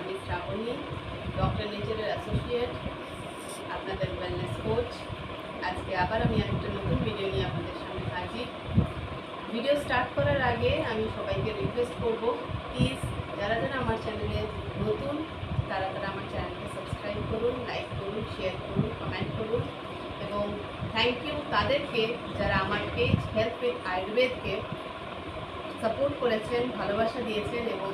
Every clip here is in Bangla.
আমি শ্রাবণী, ডক্টর নেচারের অ্যাসোসিয়েট, আপনাদের ওয়েলনেস কোচ। আজকে আবার আমি একটা নতুন ভিডিও নিয়ে আপনাদের সামনে হাজির। ভিডিও স্টার্ট করার আগে আমি সবাইকে রিকোয়েস্ট করব, প্লিজ যারা যারা আমার চ্যানেলে নতুন তারা আমার চ্যানেলকে সাবস্ক্রাইব করুন, লাইক করুন, শেয়ার করুন, কমেন্ট করুন এবং থ্যাংক ইউ তাদেরকে যারা আমার পেজ হেল্প উইথ আয়ুর্বেদকে সাপোর্ট করেছেন, ভালোবাসা দিয়েছেন এবং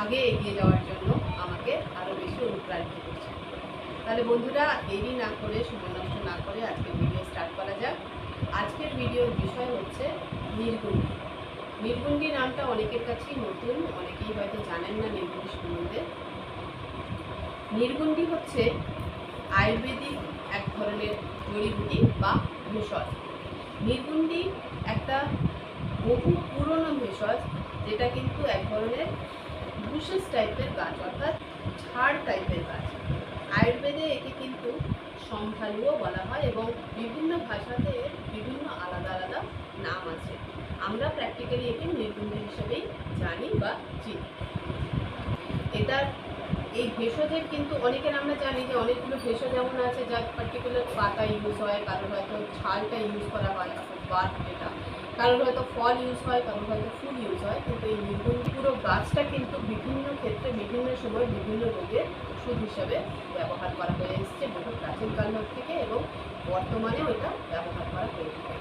আগে এগিয়ে যাওয়ার জন্য আমাকে আরও বেশি অনুপ্রাণিত করছেন। তাহলে বন্ধুরা, দেরি না করে, সময় নষ্ট না করে আজকের ভিডিও স্টার্ট করা যাক। আজকের ভিডিওর বিষয় হচ্ছে নির্গুন্ডি। নির্গুন্ডি নামটা অনেকের কাছেই নতুন, অনেকেই হয়তো জানেন না নির্গুন্ডি সম্বন্ধে। নির্গুন্ডি হচ্ছে আয়ুর্বেদিক এক ধরনের জড়িবুটি বা ভেষজ। নির্গুন্ডি একটা বহু পুরনো ভেষজ, যেটা কিন্তু এক ধরনের বুশেস টাইপের গাছ, অর্থাৎ ঝাড় টাইপের গাছ। আয়ুর্বেদে একে কিন্তু সম্ভালুও বলা হয় এবং বিভিন্ন ভাষাতে বিভিন্ন আলাদা আলাদা নাম আছে। আমরা প্র্যাকটিক্যালি একে নির্গুন্ডি হিসেবেই জানি বা চিনি। এটার এই ভেষজের কিন্তু অনেকের আমরা জানি যে অনেকগুলো ভেষজ যেমন আছে যার পার্টিকুলার পাতা ইউজ হয়, কারোর হয়তো ছালটা ইউজ করা হয়, বাদ যেটা কারোর হয়তো ফল ইউজ হয়, কারোর হয়তো ফুল ইউজ হয়। কিন্তু এই নির্গুন্ডি পুরো গাছটা কিন্তু বিভিন্ন ক্ষেত্রে বিভিন্ন সময় বিভিন্ন রোগের ওষুধ হিসাবে ব্যবহার করা হয়ে এসছে বহু প্রাচীনকাল থেকে এবং বর্তমানেও এটা ব্যবহার করা হয়ে থাকে।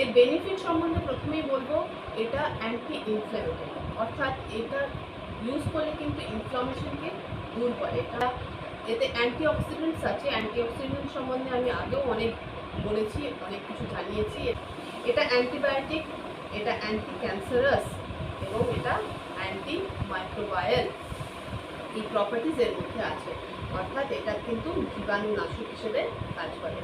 এর বেনিফিট সম্বন্ধে প্রথমেই বলবো, এটা অ্যান্টি ইনফ্ল্যামেটরি, অর্থাৎ এটা ইউজ করলে কিন্তু ইনফ্লামেশনকে দূর করে। এতে অ্যান্টিঅক্সিডেন্টস আছে। অ্যান্টিঅক্সিডেন্ট সম্বন্ধে আমি আগেও অনেক বলেছি, অনেক কিছু জানিয়েছি। এটা অ্যান্টিবায়োটিক, এটা অ্যান্টি ক্যান্সারাস এবং এটা অ্যান্টি মাইক্রোবায়াল, এই প্রপার্টিজ এর মধ্যে আছে। অর্থাৎ এটা কিন্তু জীবাণুনাশক হিসেবে কাজ করে।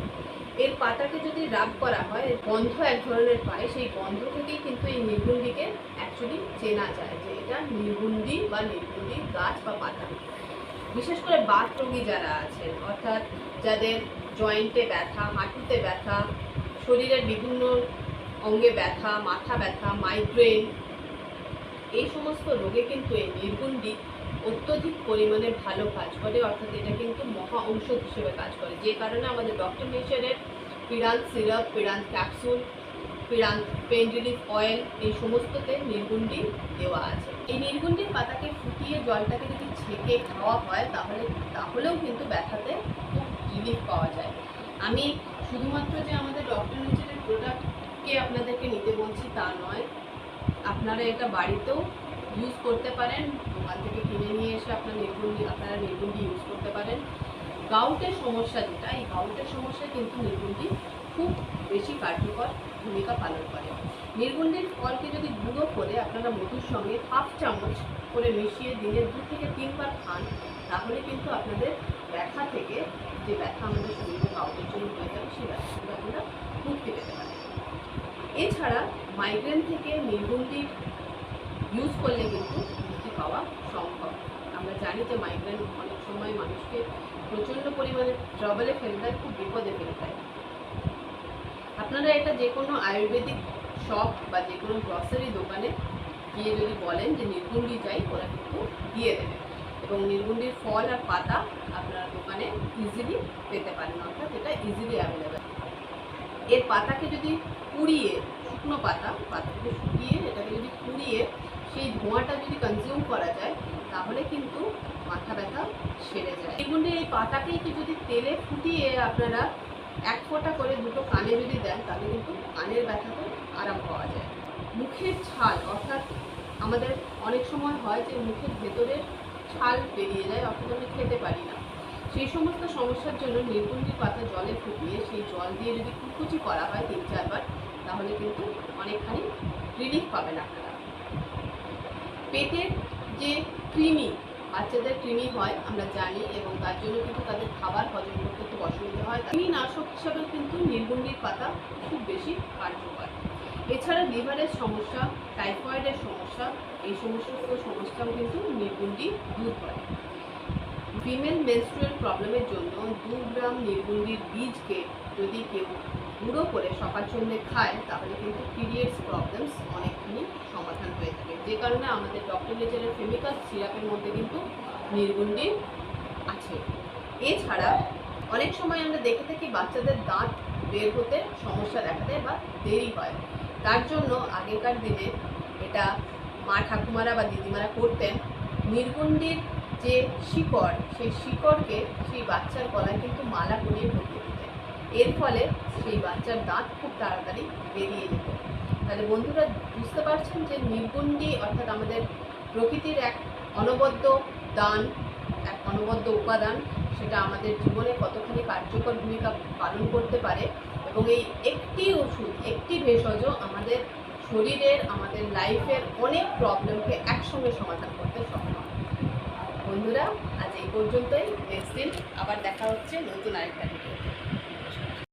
এর পাতাকে যদি রাব করা হয়, গন্ধ এক ধরনের পায়, সেই গন্ধ থেকেই কিন্তু এই নির্গুন্ডিকে অ্যাকচুয়ালি চেনা যায় যে এটা নির্গুন্ডি বা নির্গুন্ডি গাছ বা পাতা। বিশেষ করে বাত রোগী যারা আছেন, অর্থাৎ যাদের জয়েন্টে ব্যথা, হাঁটুতে ব্যথা, শরীরের বিভিন্ন অঙ্গে ব্যথা, মাথা ব্যথা, মাইগ্রেন, এই সমস্ত রোগে কিন্তু এই নির্গুন্ডি অত্যধিক পরিমাণে ভালো কাজ করে। অর্থাৎ এটা কিন্তু মহা ঔষধ হিসেবে কাজ করে, যে কারণে আমাদের ডক্টর নেচারের Piranth syrup, Piranth capsule, Piranth pain relief oil, এই সমস্ততে নির্গুন্ডি দেওয়া আছে। এই নির্গুন্ডির পাতাকে ফুটিয়ে জলটাকে যদি ছেঁকে খাওয়া হয় তাহলেও কিন্তু ব্যথাতে খুব রিলিফ পাওয়া যায়। আমি শুধুমাত্র যে আমাদের ডক্টর নেচারের প্রোডাক্টকে আপনাদেরকে নিতে বলছি তা নয়, আপনারা এটা বাড়িতেও ইউজ করতে পারেন। দোকান থেকে কিনে নিয়ে এসে আপনারা নির্গুন্ডি ইউজ করতে পারেন। গাউটের সমস্যা যেটা, এই গাউটের সমস্যায় কিন্তু নির্গুন্ডি খুব বেশি কার্যকর ভূমিকা পালন করে। নির্গুন্ডির ফলকে যদি গুঁড়ো করে আপনারা মধুর সঙ্গে 1/2 চামচ করে মিশিয়ে দিনে 2 থেকে 3 বার খান, তাহলে কিন্তু আপনাদের ব্যথা থেকে, যে ব্যথা আমাদের শরীরে গাউটের জন্য হয়ে যাবে, সেই ব্যথা থেকে আপনারা মুক্তি পেতে পারেন। এছাড়া মাইগ্রেন থেকে নির্গুন্ডি ইউজ করলে কিন্তু মুক্তি পাওয়া সম্ভব। আমরা জানি যে মাইগ্রেন অনেক সময় মানুষকে প্রচণ্ড পরিমাণে ট্রাবলে ফেলে দেয়, খুব বিপদে ফেলে দেয়। আপনারা এটা যে কোনো আয়ুর্বেদিক শপ বা যে কোনো গ্রসারি দোকানে গিয়ে যদি বলেন যে নির্গুন্ডি চাই, ওরা কিন্তু দিয়ে দেবে এবং নির্গুন্ডির ফল আর পাতা আপনারা দোকানে ইজিলি পেতে পারেন, অর্থাৎ এটা ইজিলি অ্যাভেলেবেল। এর পাতাকে যদি পুড়িয়ে, শুকনো পাতাকে শুকিয়ে এটাকে যদি পুড়িয়ে সেই ধোঁয়াটা যদি কনজিউম করা যায়, তাহলে কিন্তু মাথা ব্যথা সেরে যায়। নির্গুন্ডির এই পাতাকেই যদি তেলে ফুটিয়ে আপনারা 1 ফোঁটা করে 2টো কানে যদি দেন, তাহলে কিন্তু কানের ব্যথাতে আরাম পাওয়া যায়। মুখের ছাল, অর্থাৎ আমাদের অনেক সময় হয় যে মুখের ভেতরের ছাল বেরিয়ে যায়, অর্থাৎ আমরা খেতে পারি না। সেই সমস্ত সমস্যার জন্য নির্গুন্ডি পাতা জলে ফুটিয়ে সেই জল দিয়ে যদি কুচকুচি করা হয় 3-4 বার, তাহলে কিন্তু অনেকখানি রিলিফ পাবেন আপনারা। পেটের যে কৃমি, বাচ্চাদের কৃমি হয় আমরা জানি, এবং তার জন্য কিন্তু তাদের খাবার হজম করতে খুব অসুবিধা হয়। কৃমিনাশক হিসাবেও কিন্তু নির্গুন্ডির পাতা খুব বেশি কার্যকর। এছাড়া লিভারের সমস্যা, টাইফয়েডের সমস্যা, এই সমস্ত সমস্যাও কিন্তু নির্গুন্ডি দূর করে। ফিমেল মেনস্ট্রুয়াল প্রবলেমের জন্য 2 গ্রাম নির্গুন্ডির বীজকে যদি কেউ গুঁড়ো করে সকাল সন্ধ্যে খায়, তাহলে কিন্তু পিরিয়ডস প্রবলেমস অনেকখানি সমাধান হয়ে থাকে। যে কারণে আমাদের ডক্টর নেচারের ফেমিকাল সিরাপের মধ্যে কিন্তু নির্গুন্ডি আছে। এছাড়া অনেক সময় আমরা দেখে থাকি বাচ্চাদের দাঁত বের হতে সমস্যা দেখা দেয় বা দেরি হয়। তার জন্য আগেকার দিনে এটা মা ঠাকুমারা বা দিদিমারা করতেন, নির্গুন্ডির যে শিকড়, সেই শিকড়কে সেই বাচ্চার গলায় কিন্তু মালা করিয়ে পরিয়ে দিতেন। এর ফলে সেই বাচ্চার দাঁত খুব তাড়াতাড়ি বেরিয়ে যেত। তাহলে বন্ধুরা বুঝতে পারছেন যে নির্গুন্ডি অর্থাৎ আমাদের প্রকৃতির এক অনবদ্য দান, এক অনবদ্য উপাদান, সেটা আমাদের জীবনে কতখানি কার্যকর ভূমিকা পালন করতে পারে এবং এই একটি ওষুধ, একটি ভেষজ আমাদের শরীরের, আমাদের লাইফের অনেক প্রবলেমকে একসঙ্গে সমাধান করতে সক্ষম। বন্ধুরা আজ এই পর্যন্তই। নেক্সট দিন আবার দেখা হচ্ছে নতুন আরেকটা ভিডিও।